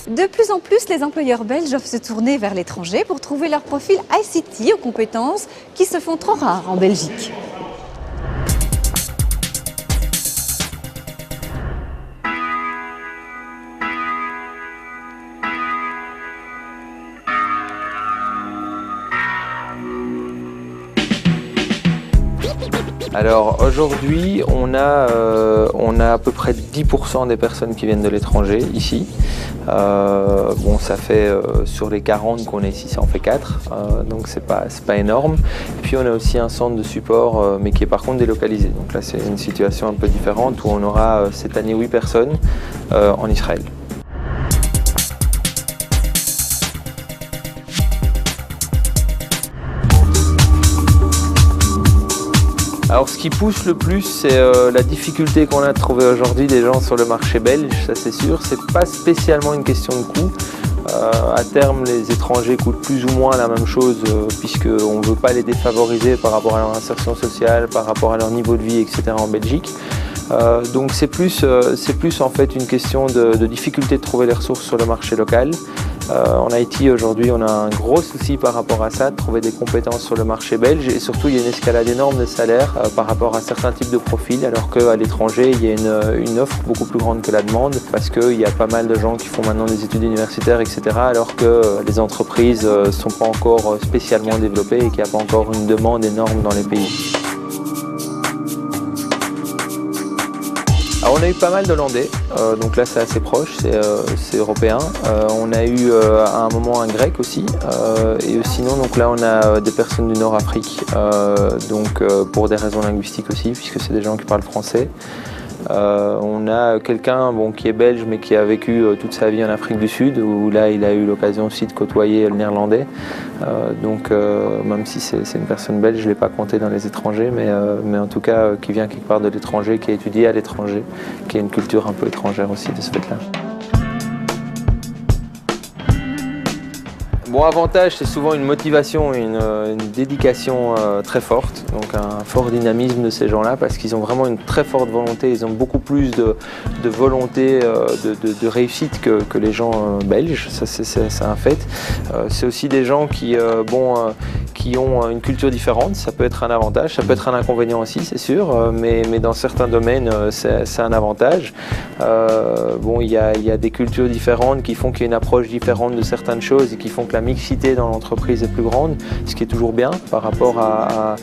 De plus en plus, les employeurs belges doivent se tourner vers l'étranger pour trouver leur profil ICT aux compétences qui se font trop rares en Belgique. Alors aujourd'hui, on a à peu près 10% des personnes qui viennent de l'étranger ici. Bon, ça fait sur les 40 qu'on est ici, ça en fait 4, donc c'est pas énorme. Et puis on a aussi un centre de support, mais qui est par contre délocalisé. Donc là, c'est une situation un peu différente où on aura cette année 8 personnes en Israël. Alors ce qui pousse le plus, c'est la difficulté qu'on a de trouver aujourd'hui des gens sur le marché belge, ça c'est sûr. C'est pas spécialement une question de coût. À terme, les étrangers coûtent plus ou moins la même chose puisqu'on ne veut pas les défavoriser par rapport à leur insertion sociale, par rapport à leur niveau de vie, etc. en Belgique. Donc c'est plus en fait une question de difficulté de trouver les ressources sur le marché local. En Haïti aujourd'hui on a un gros souci par rapport à ça, de trouver des compétences sur le marché belge et surtout il y a une escalade énorme de salaires par rapport à certains types de profils alors qu'à l'étranger il y a une offre beaucoup plus grande que la demande parce qu'il y a pas mal de gens qui font maintenant des études universitaires etc. alors que les entreprises ne sont pas encore spécialement développées et qu'il n'y a pas encore une demande énorme dans les pays. Alors on a eu pas mal d'Hollandais, donc là c'est assez proche, c'est européen. On a eu à un moment un grec aussi, et sinon donc là on a des personnes du Nord-Afrique, donc pour des raisons linguistiques aussi, puisque c'est des gens qui parlent français. On a quelqu'un qui est belge mais qui a vécu toute sa vie en Afrique du Sud où là il a eu l'occasion aussi de côtoyer le néerlandais. Donc même si c'est une personne belge, je ne l'ai pas compté dans les étrangers mais en tout cas qui vient quelque part de l'étranger, qui a étudié à l'étranger, qui a une culture un peu étrangère aussi de ce fait-là. Bon, avantage, c'est souvent une motivation, une dédication très forte, donc un fort dynamisme de ces gens-là parce qu'ils ont vraiment une très forte volonté, ils ont beaucoup plus de volonté, de réussite que les gens belges, ça c'est un fait. C'est aussi des gens qui ont une culture différente, ça peut être un avantage, ça peut être un inconvénient aussi, c'est sûr, mais dans certains domaines, c'est un avantage. Bon, il y a des cultures différentes qui font qu'il y a une approche différente de certaines choses et qui font que la mixité dans l'entreprise est plus grande, ce qui est toujours bien par rapport à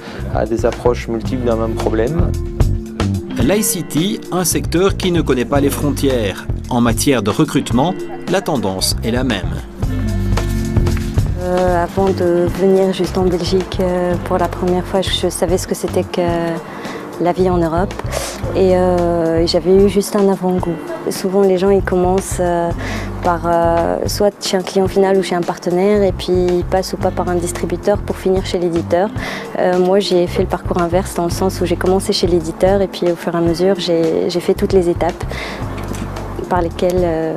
des approches multiples d'un même problème. L'ICT, un secteur qui ne connaît pas les frontières. En matière de recrutement, la tendance est la même. Avant de venir juste en Belgique pour la première fois, je savais ce que c'était que la vie en Europe et j'avais eu juste un avant-goût. Souvent les gens ils commencent par soit chez un client final ou chez un partenaire et puis ils passent ou pas par un distributeur pour finir chez l'éditeur. Moi j'ai fait le parcours inverse dans le sens où j'ai commencé chez l'éditeur et puis au fur et à mesure j'ai fait toutes les étapes par lesquelles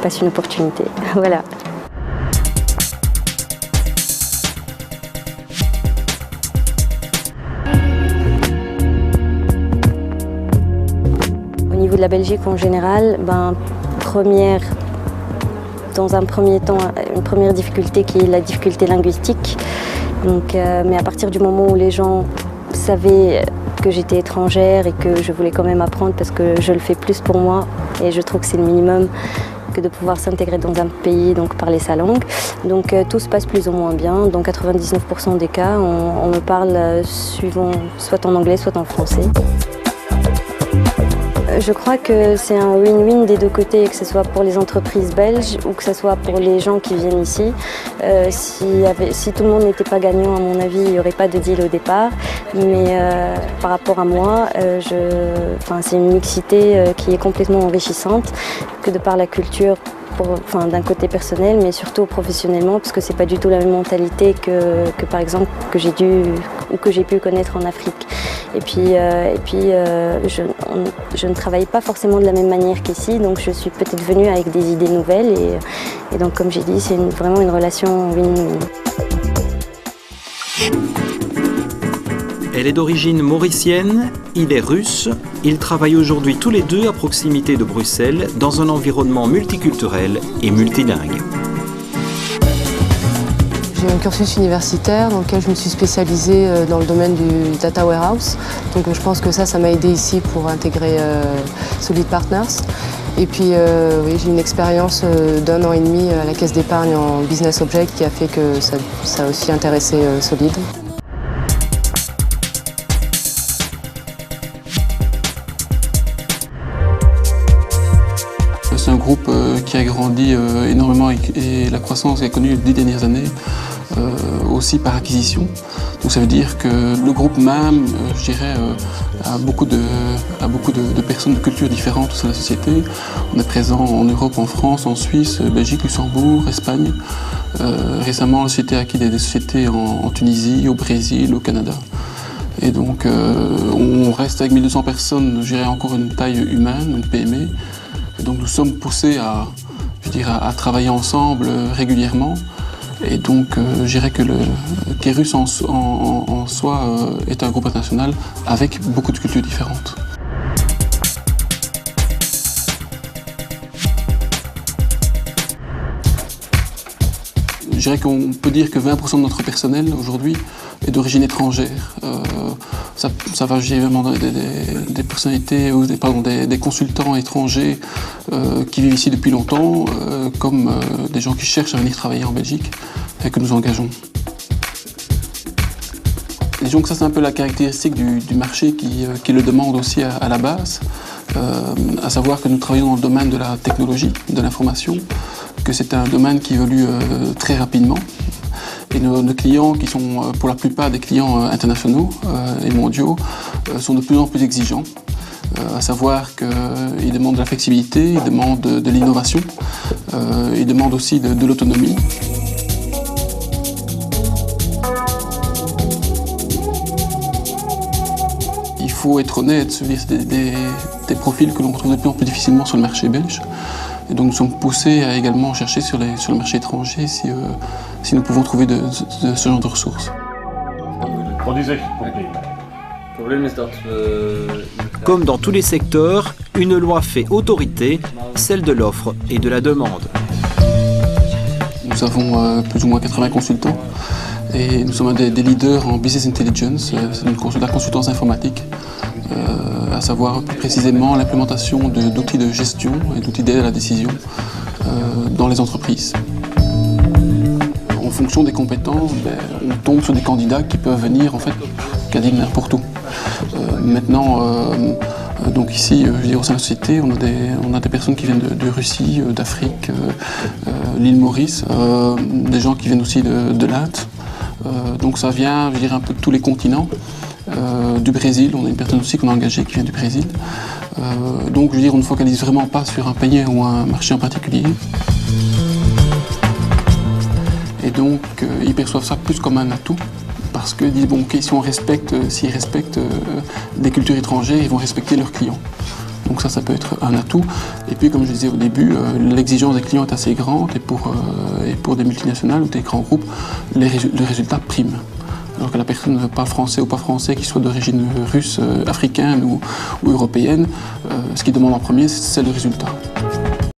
passe une opportunité. Voilà. Au niveau de la Belgique en général, dans un premier temps, une première difficulté qui est la difficulté linguistique. Donc, mais à partir du moment où les gens savaient que j'étais étrangère et que je voulais quand même apprendre parce que je le fais plus pour moi et je trouve que c'est le minimum que de pouvoir s'intégrer dans un pays, donc parler sa langue. Donc tout se passe plus ou moins bien. Dans 99% des cas, on me parle suivant soit en anglais, soit en français. Je crois que c'est un win-win des deux côtés, que ce soit pour les entreprises belges ou que ce soit pour les gens qui viennent ici. Si tout le monde n'était pas gagnant, à mon avis, il n'y aurait pas de deal au départ. Mais par rapport à moi, c'est une mixité qui est complètement enrichissante, que de par la culture, d'un côté personnel, mais surtout professionnellement, parce que c'est pas du tout la même mentalité que par exemple que j'ai pu connaître en Afrique. Et puis, je ne travaille pas forcément de la même manière qu'ici, donc je suis peut-être venue avec des idées nouvelles et donc comme j'ai dit, c'est vraiment une relation win-win. Elle est d'origine mauricienne, il est russe. Ils travaillent aujourd'hui tous les deux à proximité de Bruxelles dans un environnement multiculturel et multilingue. J'ai un cursus universitaire dans lequel je me suis spécialisée dans le domaine du data warehouse. Donc je pense que ça m'a aidé ici pour intégrer Solid Partners. Et puis oui, j'ai une expérience d'1 an et demi à la caisse d'épargne en business object qui a fait que ça a aussi intéressé Solid. C'est un groupe qui a grandi énormément et la croissance est connue les 10 dernières années aussi par acquisition. Donc ça veut dire que le groupe même, je dirais, a beaucoup de personnes de cultures différentes au sein de la société. On est présent en Europe, en France, en Suisse, Belgique, Luxembourg, Espagne. Récemment, la société a acquis des sociétés en Tunisie, au Brésil, au Canada. Et donc on reste avec 1200 personnes, je dirais encore une taille humaine, une PME. Et donc nous sommes poussés à travailler ensemble régulièrement. Et donc je dirais que le Kerus en soi est un groupe international avec beaucoup de cultures différentes. Je dirais qu'on peut dire que 20% de notre personnel aujourd'hui est d'origine étrangère. Ça va vraiment des personnalités, des consultants étrangers qui vivent ici depuis longtemps, comme des gens qui cherchent à venir travailler en Belgique et que nous engageons. Disons que ça c'est un peu la caractéristique du marché qui le demande aussi à la base, à savoir que nous travaillons dans le domaine de la technologie, de l'information, que c'est un domaine qui évolue très rapidement. Et nos clients, qui sont pour la plupart des clients internationaux et mondiaux, sont de plus en plus exigeants, à savoir qu'ils demandent de la flexibilité, ils demandent de l'innovation, ils demandent aussi de l'autonomie. Il faut être honnête, c'est des profils que l'on retrouve de plus en plus difficilement sur le marché belge. Et donc nous sommes poussés à également chercher sur le marché étranger si nous pouvons trouver de ce genre de ressources. Comme dans tous les secteurs, une loi fait autorité, celle de l'offre et de la demande. Nous avons plus ou moins 80 consultants et nous sommes des leaders en business intelligence, c'est la consultance informatique. À savoir plus précisément l'implémentation d'outils de gestion et d'outils d'aide à la décision dans les entreprises. En fonction des compétences, on tombe sur des candidats qui peuvent venir en fait quasiment n'importe où. Maintenant, donc ici, je veux dire, au sein de la société, on a des personnes qui viennent de Russie, d'Afrique, l'île Maurice, des gens qui viennent aussi de l'Inde. Donc ça vient, je veux dire, un peu de tous les continents. Du Brésil, on a une personne aussi qu'on a engagée qui vient du Brésil. Donc je veux dire, on ne focalise vraiment pas sur un pays ou un marché en particulier. Et donc ils perçoivent ça plus comme un atout, parce qu'ils disent bon, ok, s'ils respectent des cultures étrangères, ils vont respecter leurs clients. Donc ça peut être un atout. Et puis comme je disais au début, l'exigence des clients est assez grande et pour des multinationales ou des grands groupes, le résultat prime. Alors que la personne pas français ou pas français, qui soit d'origine russe, africaine ou européenne, ce qu'il demande en premier, c'est le résultat.